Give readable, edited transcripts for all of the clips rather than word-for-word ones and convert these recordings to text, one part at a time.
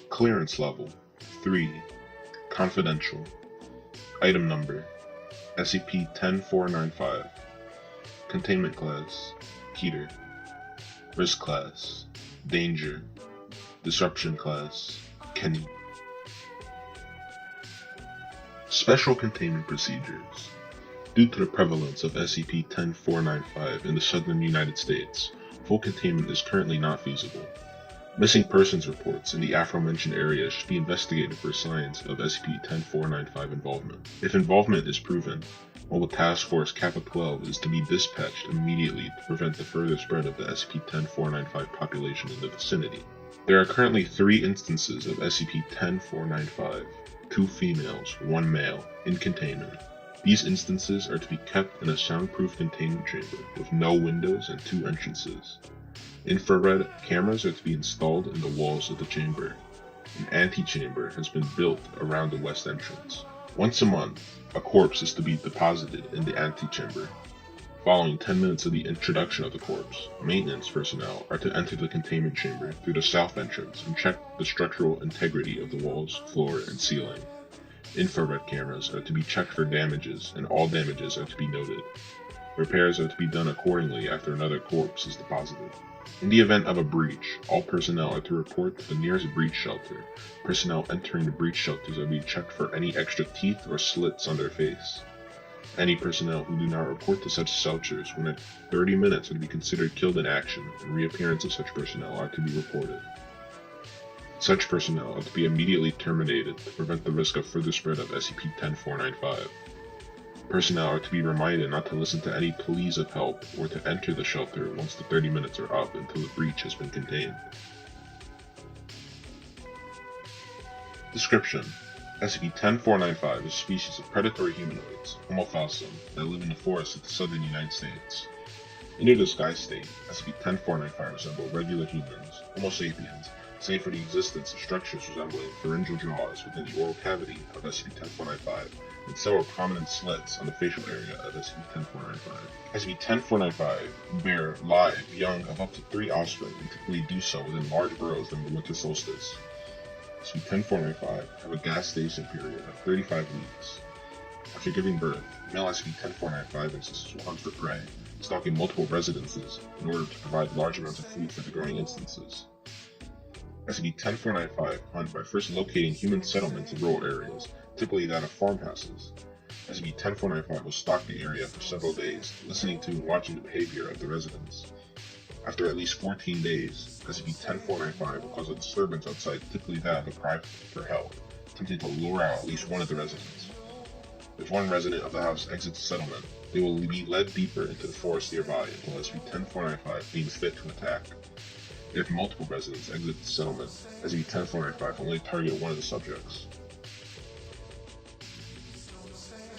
Clearance Level 3. Confidential. Item Number SCP-10495. Containment Class Peter. Risk Class Danger. Disruption Class Kenny. Special Containment Procedures. Due to the prevalence of SCP-10495 in the southern United States, full containment is currently not feasible. Missing persons reports in the aforementioned area should be investigated for signs of SCP-10495 involvement. If involvement is proven, Mobile Task Force Kappa 12 is to be dispatched immediately to prevent the further spread of the SCP-10495 population in the vicinity. There are currently 3 instances of SCP-10495, 2 females, 1 male, in containment. These instances are to be kept in a soundproof containment chamber with no windows and 2 entrances. Infrared cameras are to be installed in the walls of the chamber. An antechamber has been built around the west entrance. Once a month, a corpse is to be deposited in the antechamber. Following 10 minutes of the introduction of the corpse, maintenance personnel are to enter the containment chamber through the south entrance and check the structural integrity of the walls, floor, and ceiling. Infrared cameras are to be checked for damages, and all damages are to be noted. Repairs are to be done accordingly after another corpse is deposited. In the event of a breach, all personnel are to report to the nearest breach shelter. Personnel entering the breach shelters are to be checked for any extra teeth or slits on their face. Any personnel who do not report to such shelters within 30 minutes are to be considered killed in action, and reappearance of such personnel are to be reported. Such personnel are to be immediately terminated to prevent the risk of further spread of SCP-10495. Personnel are to be reminded not to listen to any pleas of help or to enter the shelter once the 30 minutes are up until the breach has been contained. Description: SCP-10495 is a species of predatory humanoids, Homo falsum, that live in the forests of the southern United States. In their disguised state, SCP-10495 resemble regular humans, Homo sapiens, save for the existence of structures resembling pharyngeal jaws within the oral cavity of SCP-10495, and several prominent slits on the facial area of SCP-10495. SCP-10495 bear live young of up to 3 offspring and typically do so within large burrows during the winter solstice. SCP-10495 have a gestation period of 35 weeks. After giving birth, male SCP-10495 instances will hunt for prey, stalking multiple residences in order to provide large amounts of food for the growing instances. SCP-10495 hunt by first locating human settlements in rural areas, typically that of farmhouses. SCP-10495 will stalk the area for several days, listening to and watching the behavior of the residents. After at least 14 days, SCP-10495 will cause a disturbance outside, typically that of a cry for help, attempting to lure out at least one of the residents. If one resident of the house exits the settlement, they will be led deeper into the forest nearby until SCP-10495 deems fit to attack. If multiple residents exit the settlement, SCP-10495 will only target one of the subjects.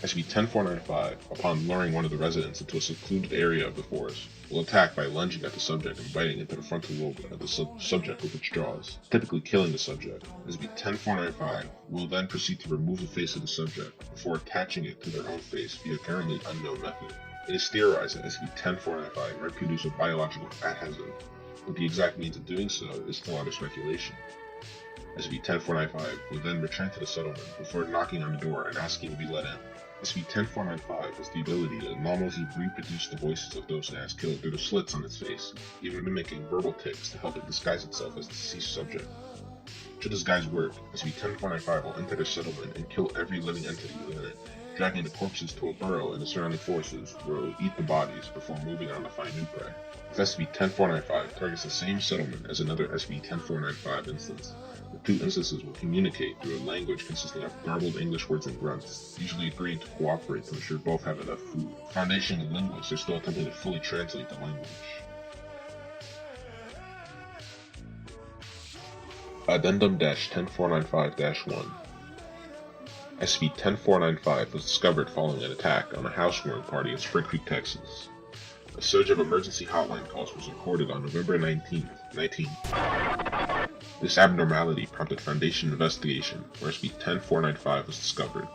SCP-10495, upon luring one of the residents into a secluded area of the forest, will attack by lunging at the subject and biting into the frontal lobe of the subject with its jaws, typically killing the subject. SCP-10495 will then proceed to remove the face of the subject before attaching it to their own face via a currently unknown method. It is theorized that SCP-10495 might produce a biological fat hazard, but the exact means of doing so is still under speculation. SCP-10495 will then return to the settlement before knocking on the door and asking to be let in. SCP-10495 has the ability to anomalously reproduce the voices of those it has killed through the slits on its face, even mimicking verbal tics to help it disguise itself as the deceased subject. Should this guise work, SCP-10495 will enter the settlement and kill every living entity within it, dragging the corpses to a burrow in the surrounding forests where it will eat the bodies before moving on to find new prey. If SCP-10495 targets the same settlement as another SCP-10495 instance, the 2 instances will communicate through a language consisting of garbled English words and grunts, usually agreeing to cooperate to ensure both have enough food. Foundation linguists are still attempting to fully translate the language. Addendum-10495-1. SCP-10495 was discovered following an attack on a housewarming party in Spring Creek, Texas. A surge of emergency hotline calls was recorded on November 19, 19. This abnormality prompted Foundation investigation, where SCP-10495 was discovered.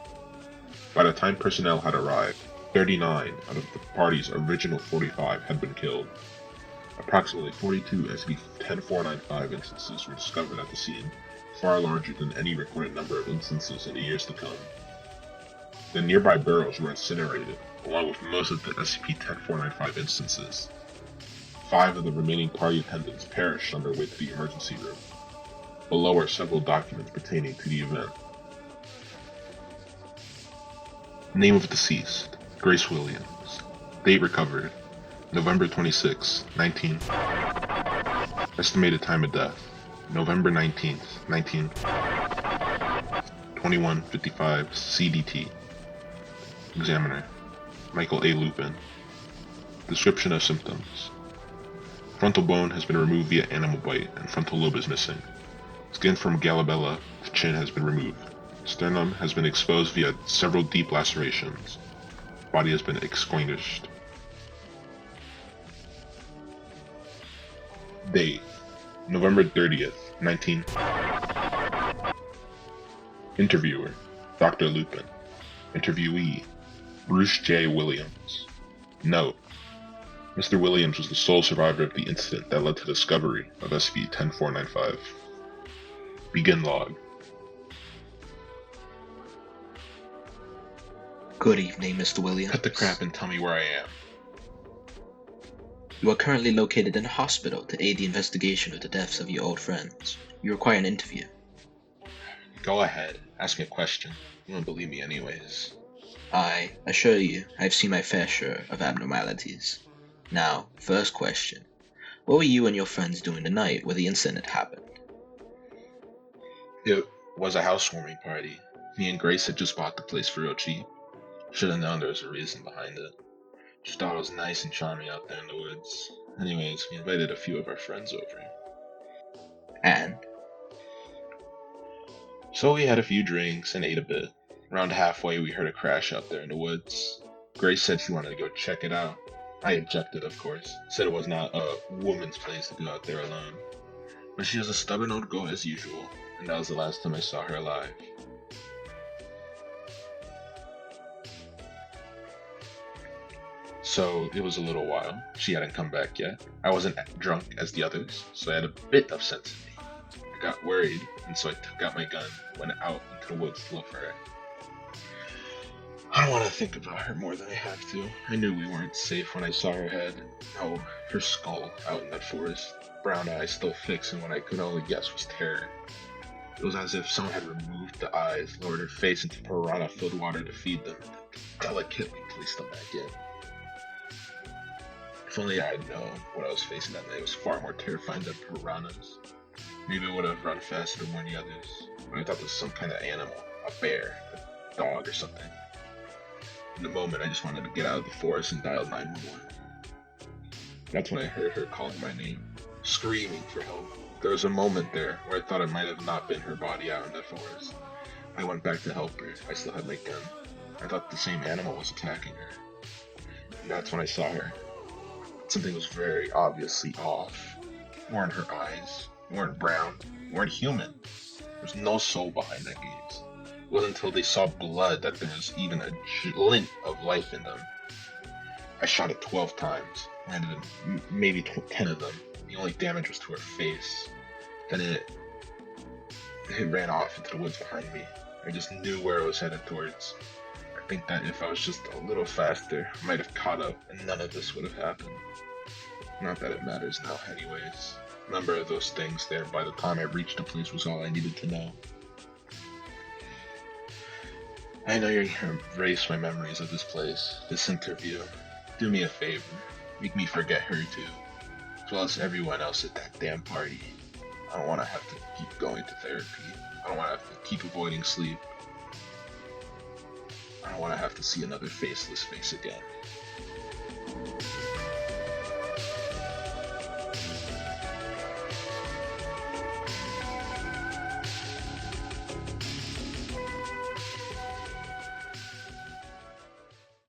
By the time personnel had arrived, 39 out of the party's original 45 had been killed. Approximately 42 SCP-10495 instances were discovered at the scene, far larger than any recorded number of instances in the years to come. The nearby barrels were incinerated, along with most of the SCP-10495 instances. 5 of the remaining party attendants perished on their way to the emergency room. Below are several documents pertaining to the event. Name of deceased: Grace Williams. Date recovered: November 26, 19. Estimated time of death: November 19, 19. 21:55 CDT. Examiner: Michael A. Lupin. Description of symptoms: frontal bone has been removed via animal bite and frontal lobe is missing. Skin from glabella to chin has been removed. Sternum has been exposed via several deep lacerations. Body has been extinguished. Date: November 30th, 19. Interviewer: Dr. Lupin. Interviewee: Bruce J. Williams. Note: Mr. Williams was the sole survivor of the incident that led to the discovery of SCP-10495. Begin log. Good evening, Mr. Williams. Cut the crap and tell me where I am. You are currently located in a hospital to aid the investigation of the deaths of your old friends. You require an interview. Go ahead. Ask me a question. You won't believe me anyways. I assure you, I've seen my fair share of abnormalities. Now, first question. What were you and your friends doing the night where the incident happened? It was a housewarming party. Me and Grace had just bought the place for real cheap. Should have known there was a reason behind it. Just thought it was nice and charming out there in the woods. Anyways, we invited a few of our friends over. And? So we had a few drinks and ate a bit. Around halfway, we heard a crash out there in the woods. Grace said she wanted to go check it out. I objected, of course. Said it was not a woman's place to go out there alone. But she was a stubborn old girl as usual, and that was the last time I saw her alive. So it was a little while. She hadn't come back yet. I wasn't drunk as the others, so I had a bit of sense in me. I got worried, and so I took out my gun, went out into the woods to look for her. I don't want to think about her more than I have to. I knew we weren't safe when I saw her head. No, her skull out in that forest. Brown eyes still fixed in what I could only guess was terror. It was as if someone had removed the eyes, lowered her face into piranha-filled water to feed them, and delicately placed them back in. If only I had known what I was facing that night was far more terrifying than piranhas. Maybe I would have run faster than the others, but I thought it was some kind of animal, a bear, a dog or something. In the moment, I just wanted to get out of the forest and dial 911. That's when I heard her calling my name, screaming for help. There was a moment there where I thought it might have not been her body out in the forest. I went back to help her. I still had my gun. I thought the same animal was attacking her. And that's when I saw her. Something was very obviously off. They weren't her eyes. They weren't brown. They weren't human. There was no soul behind that gaze. It wasn't until they saw blood that there was even a glint of life in them. I shot it 12 times. Landed in maybe 10 of them. The only damage was to her face. Then it ran off into the woods behind me. I just knew where it was headed towards. I think that if I was just a little faster, I might have caught up and none of this would have happened. Not that it matters now anyways. The number of those things there by the time I reached the place was all I needed to know. I know you're gonna erase my memories of this place, this interview. Do me a favor. Make me forget her too. As well as everyone else at that damn party. I don't want to have to keep going to therapy. I don't want to have to keep avoiding sleep. I don't want to have to see another faceless face again.